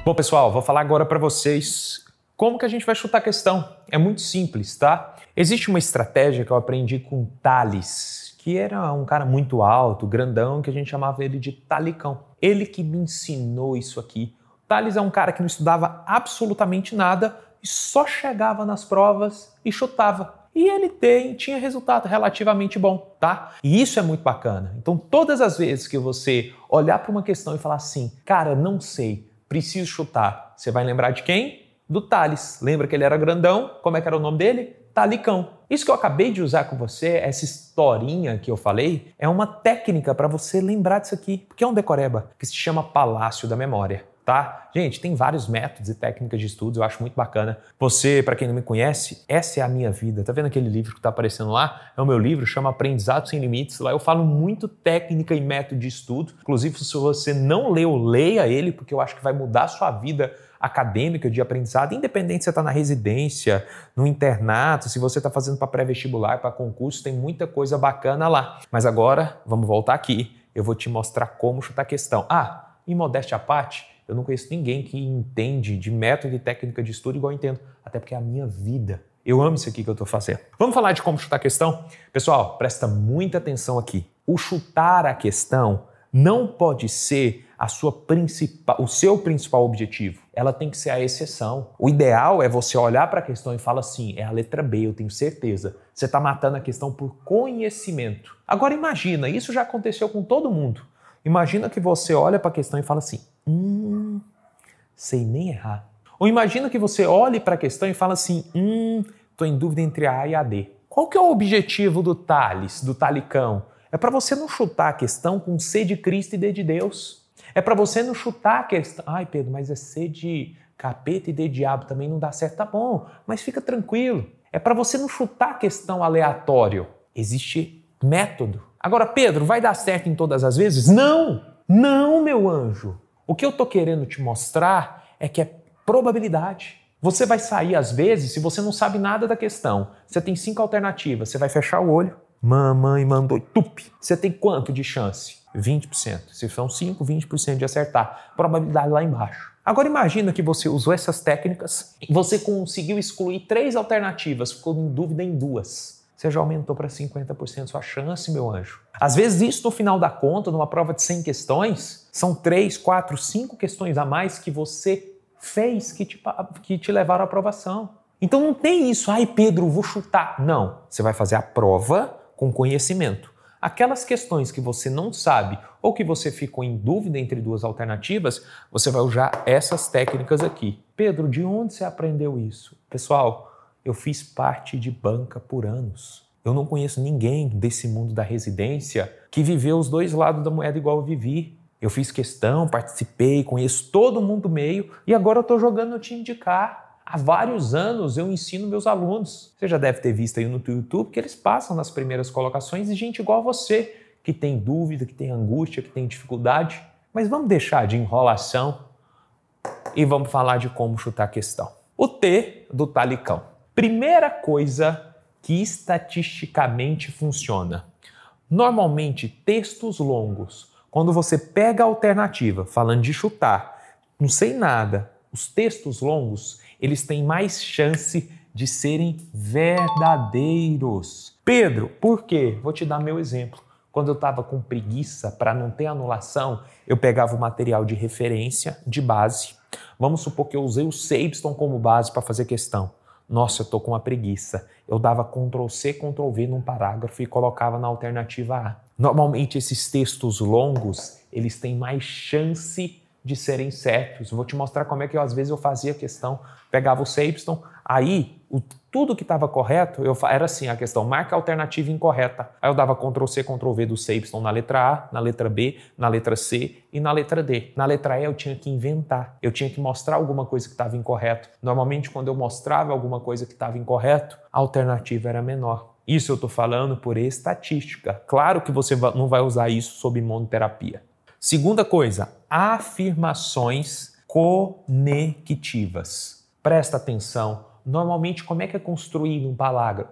Bom, pessoal, vou falar agora para vocês como que a gente vai chutar a questão. É muito simples, tá? Existe uma estratégia que eu aprendi com Tales, que era um cara muito alto, grandão, que a gente chamava ele de Talicão. Ele que me ensinou isso aqui. Tales é um cara que não estudava absolutamente nada e só chegava nas provas e chutava. E ele tinha resultado relativamente bom, tá? E isso é muito bacana. Então, todas as vezes que você olhar para uma questão e falar assim, cara, não sei, preciso chutar, você vai lembrar de quem? Do Tales. Lembra que ele era grandão? Como é que era o nome dele? Talicão. Isso que eu acabei de usar com você, essa historinha que eu falei, é uma técnica para você lembrar disso aqui, porque é um decoreba, que se chama Palácio da Memória. Tá? Gente, tem vários métodos e técnicas de estudos, eu acho muito bacana. Você, para quem não me conhece, essa é a minha vida. Tá vendo aquele livro que tá aparecendo lá? É o meu livro, chama Aprendizado Sem Limites. Lá eu falo muito técnica e método de estudo. Inclusive, se você não leu, leia ele, porque eu acho que vai mudar a sua vida acadêmica de aprendizado, independente se você está na residência, no internato, se você está fazendo para pré-vestibular, para concurso, tem muita coisa bacana lá. Mas agora, vamos voltar aqui. Eu vou te mostrar como chutar a questão. Em modéstia à parte, eu não conheço ninguém que entende de método e técnica de estudo igual eu entendo, até porque é a minha vida. Eu amo isso aqui que eu estou fazendo. Vamos falar de como chutar a questão? Pessoal, presta muita atenção aqui. O chutar a questão não pode ser o seu principal objetivo. Ela tem que ser a exceção. O ideal é você olhar para a questão e falar assim, é a letra B, eu tenho certeza. Você está matando a questão por conhecimento. Agora imagina, isso já aconteceu com todo mundo. Imagina que você olha para a questão e fala assim, sei nem errar. Ou imagina que você olhe para a questão e fala assim, tô em dúvida entre a A e a D. Qual que é o objetivo do Tales, do Talicão? É para você não chutar a questão com C de Cristo e D de Deus. É para você não chutar a questão. Ai, Pedro, mas é C de capeta e D de diabo também não dá certo. Tá bom, mas fica tranquilo. É para você não chutar a questão aleatório. Existe método. Agora, Pedro, vai dar certo em todas as vezes? Não, meu anjo. O que eu tô querendo te mostrar é que é probabilidade. Você vai sair às vezes se você não sabe nada da questão. Você tem 5 alternativas, você vai fechar o olho. Mamãe mandou tupi. Você tem quanto de chance? 20%. Se são 5, 20% de acertar. Probabilidade lá embaixo. Agora imagina que você usou essas técnicas e você conseguiu excluir 3 alternativas, ficou em dúvida em 2. Você já aumentou para 50% sua chance, meu anjo. Às vezes isso, no final da conta, numa prova de 100 questões, são 3, 4, 5 questões a mais que você fez que te levaram à aprovação. Então não tem isso, ai Pedro, vou chutar. Não, você vai fazer a prova com conhecimento. Aquelas questões que você não sabe ou que você ficou em dúvida entre 2 alternativas, você vai usar essas técnicas aqui. Pedro, de onde você aprendeu isso? Pessoal, eu fiz parte de banca por anos. Eu não conheço ninguém desse mundo da residência que viveu os 2 lados da moeda igual eu vivi. Eu fiz questão, participei, conheço todo mundo do meio e agora eu estou jogando no time de cá. Há vários anos eu ensino meus alunos. Você já deve ter visto aí no YouTube que eles passam nas primeiras colocações e gente igual a você, que tem dúvida, que tem angústia, que tem dificuldade. Mas vamos deixar de enrolação e vamos falar de como chutar a questão. O T do Talicão. Primeira coisa que estatisticamente funciona. Normalmente, textos longos, quando você pega a alternativa, falando de chutar, não sei nada, os textos longos, eles têm mais chance de serem verdadeiros. Pedro, por quê? Vou te dar meu exemplo. Quando eu estava com preguiça, para não ter anulação, eu pegava o material de referência, de base. Vamos supor que eu usei o Sabeston como base para fazer questão. Nossa, eu tô com uma preguiça. Eu dava Ctrl+C, Ctrl+V num parágrafo e colocava na alternativa A. Normalmente esses textos longos, eles têm mais chance de serem certos. Vou te mostrar como é que às vezes eu fazia a questão. Pegava o Sabeston, aí tudo que estava correto, era assim a questão, marca a alternativa incorreta. Aí eu dava Ctrl+C, Ctrl+V do Sabeston na letra A, na letra B, na letra C e na letra D. Na letra E eu tinha que inventar, eu tinha que mostrar alguma coisa que estava incorreto. Normalmente quando eu mostrava alguma coisa que estava incorreto, a alternativa era menor. Isso eu estou falando por estatística. Claro que você não vai usar isso sob monoterapia. Segunda coisa, afirmações conectivas. Presta atenção. Normalmente, como é que é construído um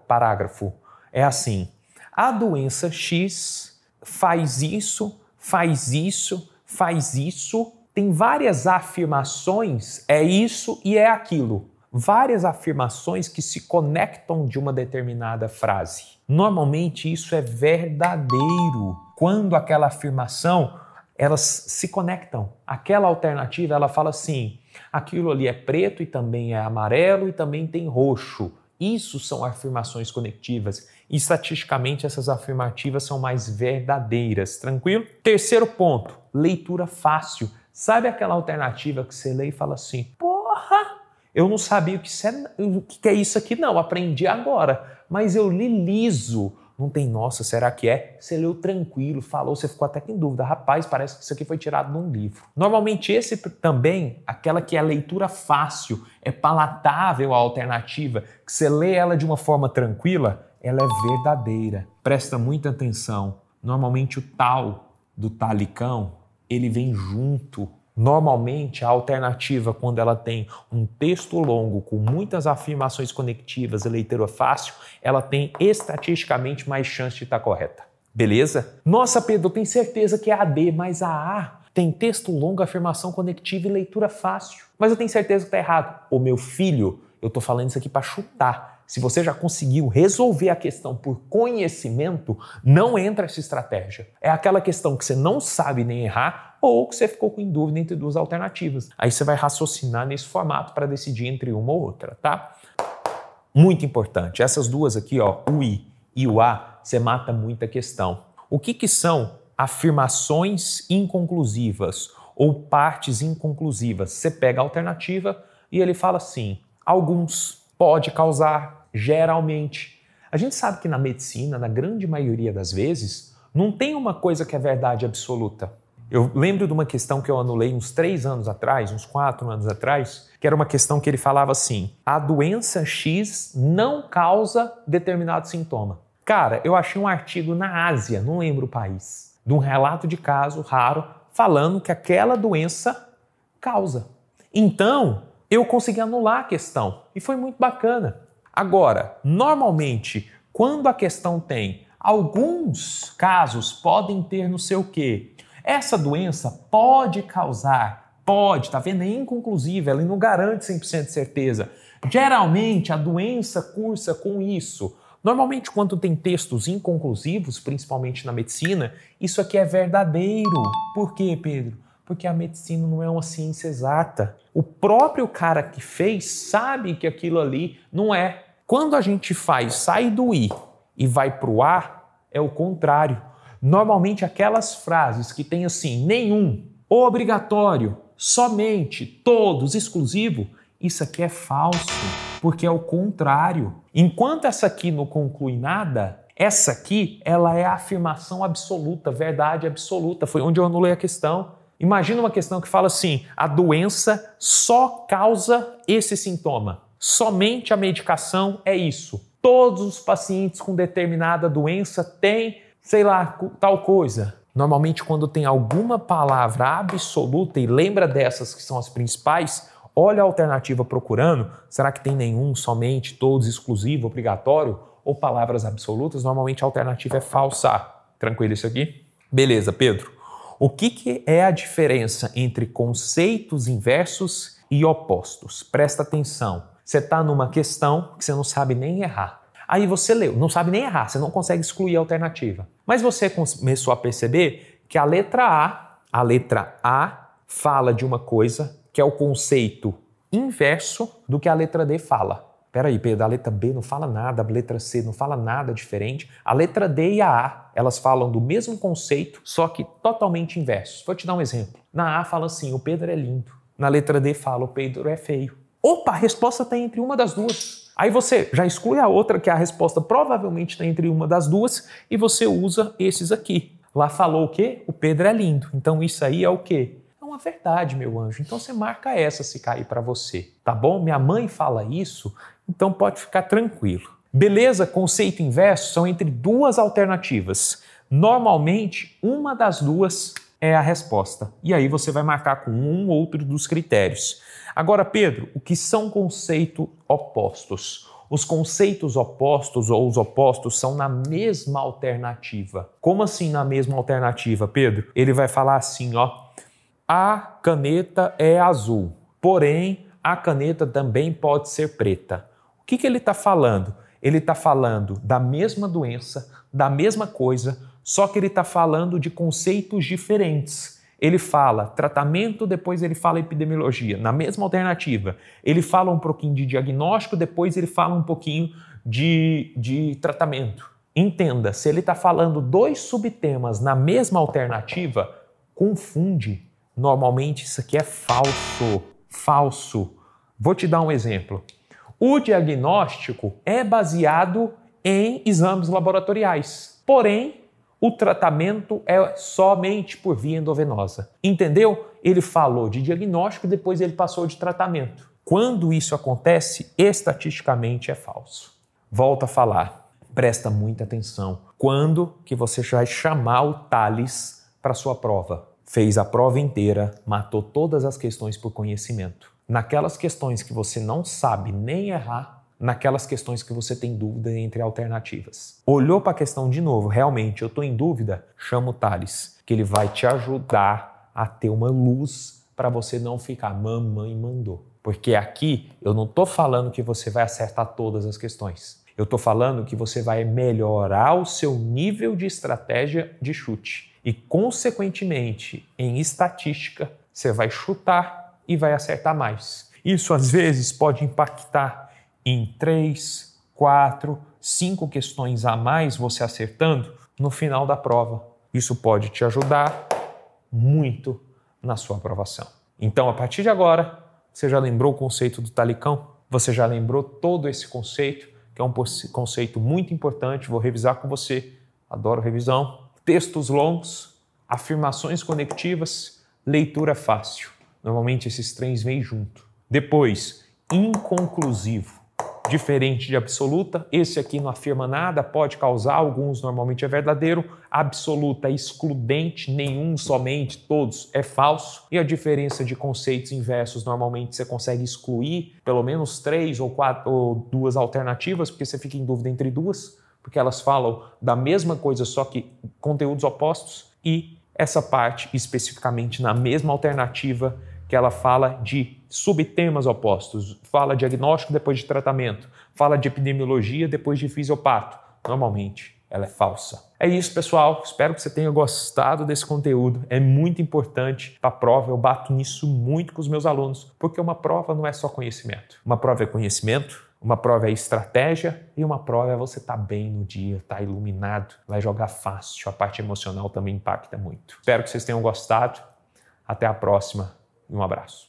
parágrafo? É assim, a doença X faz isso, faz isso, faz isso tem várias afirmações, é isso e é aquilo. Várias afirmações que se conectam de uma determinada frase. Normalmente isso é verdadeiro. Quando aquela afirmação, elas se conectam. Aquela alternativa, ela fala assim, aquilo ali é preto e também é amarelo e também tem roxo. Isso são afirmações conectivas. E estatisticamente essas afirmativas são mais verdadeiras, tranquilo? Terceiro ponto, leitura fácil. Sabe aquela alternativa que você lê e fala assim, porra, eu não sabia o que é isso aqui não, aprendi agora, mas eu li liso. Não tem, nossa, será que é? Você leu tranquilo, falou, você ficou até com dúvida. Rapaz, parece que isso aqui foi tirado de um livro. Normalmente esse também, aquela que é a leitura fácil, é palatável a alternativa, que você lê ela de uma forma tranquila, ela é verdadeira. Presta muita atenção. Normalmente o tal do talicão, ele vem junto. Normalmente, a alternativa, quando ela tem um texto longo com muitas afirmações conectivas e leitura fácil, ela tem estatisticamente mais chance de estar correta. Beleza? Nossa, Pedro, eu tenho certeza que é a D, mas a A tem texto longo, afirmação conectiva e leitura fácil. Mas eu tenho certeza que está errado. Ô meu filho, eu estou falando isso aqui para chutar. Se você já conseguiu resolver a questão por conhecimento, não entra essa estratégia. É aquela questão que você não sabe nem errar ou que você ficou com dúvida entre duas alternativas. Aí você vai raciocinar nesse formato para decidir entre uma ou outra, tá? Muito importante. Essas duas aqui, ó, o I e o A, você mata muita questão. O que são afirmações inconclusivas ou partes inconclusivas? Você pega a alternativa e ele fala assim, alguns, pode causar, geralmente. A gente sabe que na medicina, na grande maioria das vezes, não tem uma coisa que é verdade absoluta. Eu lembro de uma questão que eu anulei uns 3 anos atrás, uns 4 anos atrás, que era uma questão que ele falava assim, a doença X não causa determinado sintoma. Cara, eu achei um artigo na Ásia, não lembro o país, de um relato de caso raro, falando que aquela doença causa. Então, eu consegui anular a questão e foi muito bacana. Agora, normalmente, quando a questão tem alguns casos podem ter não sei o quê, essa doença pode causar, pode, tá vendo? É inconclusiva, ela não garante 100% de certeza. Geralmente, a doença cursa com isso. Normalmente, quando tem textos inconclusivos, principalmente na medicina, isso aqui é verdadeiro. Por quê, Pedro? Porque a medicina não é uma ciência exata. O próprio cara que fez sabe que aquilo ali não é. Quando a gente sai do I e vai para o A, é o contrário. Normalmente aquelas frases que tem assim, nenhum, obrigatório, somente, todos, exclusivo, isso aqui é falso, porque é o contrário. Enquanto essa aqui não conclui nada, essa aqui, ela é a afirmação absoluta, verdade absoluta. Foi onde eu anulei a questão. Imagina uma questão que fala assim, a doença só causa esse sintoma. Somente a medicação é isso. Todos os pacientes com determinada doença têm, sei lá, tal coisa. Normalmente, quando tem alguma palavra absoluta, e lembra dessas que são as principais, olha a alternativa procurando, será que tem nenhum, somente, todos, exclusivo, obrigatório, ou palavras absolutas? Normalmente a alternativa é falsa. Tranquilo isso aqui? Beleza, Pedro. O que é a diferença entre conceitos inversos e opostos? Presta atenção. Você está numa questão que você não sabe nem errar. Aí você leu, não sabe nem errar, você não consegue excluir a alternativa. Mas você começou a perceber que a letra A fala de uma coisa que é o conceito inverso do que a letra D fala. Peraí, Pedro, a letra B não fala nada, a letra C não fala nada diferente. A letra D e a A, elas falam do mesmo conceito, só que totalmente inversos. Vou te dar um exemplo. Na A fala assim, o Pedro é lindo. Na letra D fala, o Pedro é feio. Opa, a resposta está entre uma das duas. Aí você já exclui a outra, que a resposta provavelmente está entre uma das duas, e você usa esses aqui. Lá falou o quê? O Pedro é lindo. Então isso aí é o quê? É uma verdade, meu anjo. Então você marca essa se cair para você, tá bom? Minha mãe fala isso, então pode ficar tranquilo. Beleza? Conceito inverso são entre duas alternativas. Normalmente, uma das duas é a resposta. E aí você vai marcar com um ou outro dos critérios. Agora, Pedro, o que são conceitos opostos? Os conceitos opostos ou os opostos são na mesma alternativa. Como assim na mesma alternativa, Pedro? Ele vai falar assim, ó. a caneta é azul, porém a caneta também pode ser preta. O que ele está falando? Ele está falando da mesma doença, da mesma coisa, só que ele está falando de conceitos diferentes. Ele fala tratamento, depois ele fala epidemiologia, na mesma alternativa. Ele fala um pouquinho de diagnóstico, depois ele fala um pouquinho de tratamento. Entenda, se ele está falando dois subtemas na mesma alternativa, confunde. Normalmente isso aqui é falso. Falso. Vou te dar um exemplo. O diagnóstico é baseado em exames laboratoriais, porém, o tratamento é somente por via endovenosa. Entendeu? Ele falou de diagnóstico, depois ele passou de tratamento. Quando isso acontece, estatisticamente é falso. Volto a falar, presta muita atenção. Quando que você vai chamar o Tales para sua prova? Fez a prova inteira, matou todas as questões por conhecimento. Naquelas questões que você não sabe nem errar, naquelas questões que você tem dúvida entre alternativas. Olhou para a questão de novo, realmente eu estou em dúvida, chama o Tales, que ele vai te ajudar a ter uma luz para você não ficar mamãe mandou. Porque aqui eu não estou falando que você vai acertar todas as questões. Eu estou falando que você vai melhorar o seu nível de estratégia de chute. E, consequentemente, em estatística, você vai chutar e vai acertar mais. Isso, às vezes, pode impactar em 3, 4, 5 questões a mais você acertando no final da prova. Isso pode te ajudar muito na sua aprovação. Então, a partir de agora, você já lembrou o conceito do talicão? Você já lembrou todo esse conceito, que é um conceito muito importante. Vou revisar com você. Adoro revisão. Textos longos, afirmações conectivas, leitura fácil. Normalmente esses três vêm junto. Depois, inconclusivo. Diferente de absoluta, esse aqui não afirma nada, pode causar, alguns normalmente é verdadeiro, absoluta é excludente, nenhum, somente, todos é falso. E a diferença de conceitos inversos, normalmente você consegue excluir pelo menos 3 ou 4 ou 2 alternativas, porque você fica em dúvida entre duas, porque elas falam da mesma coisa, só que conteúdos opostos. E essa parte, especificamente na mesma alternativa, que ela fala de subtemas opostos, fala diagnóstico depois de tratamento, fala de epidemiologia depois de fisiopato. Normalmente, ela é falsa. É isso, pessoal. Espero que você tenha gostado desse conteúdo. É muito importante para a prova. Eu bato nisso muito com os meus alunos, porque uma prova não é só conhecimento. Uma prova é conhecimento, uma prova é estratégia e uma prova é você estar bem no dia, estar iluminado, vai jogar fácil. A parte emocional também impacta muito. Espero que vocês tenham gostado. Até a próxima. E um abraço.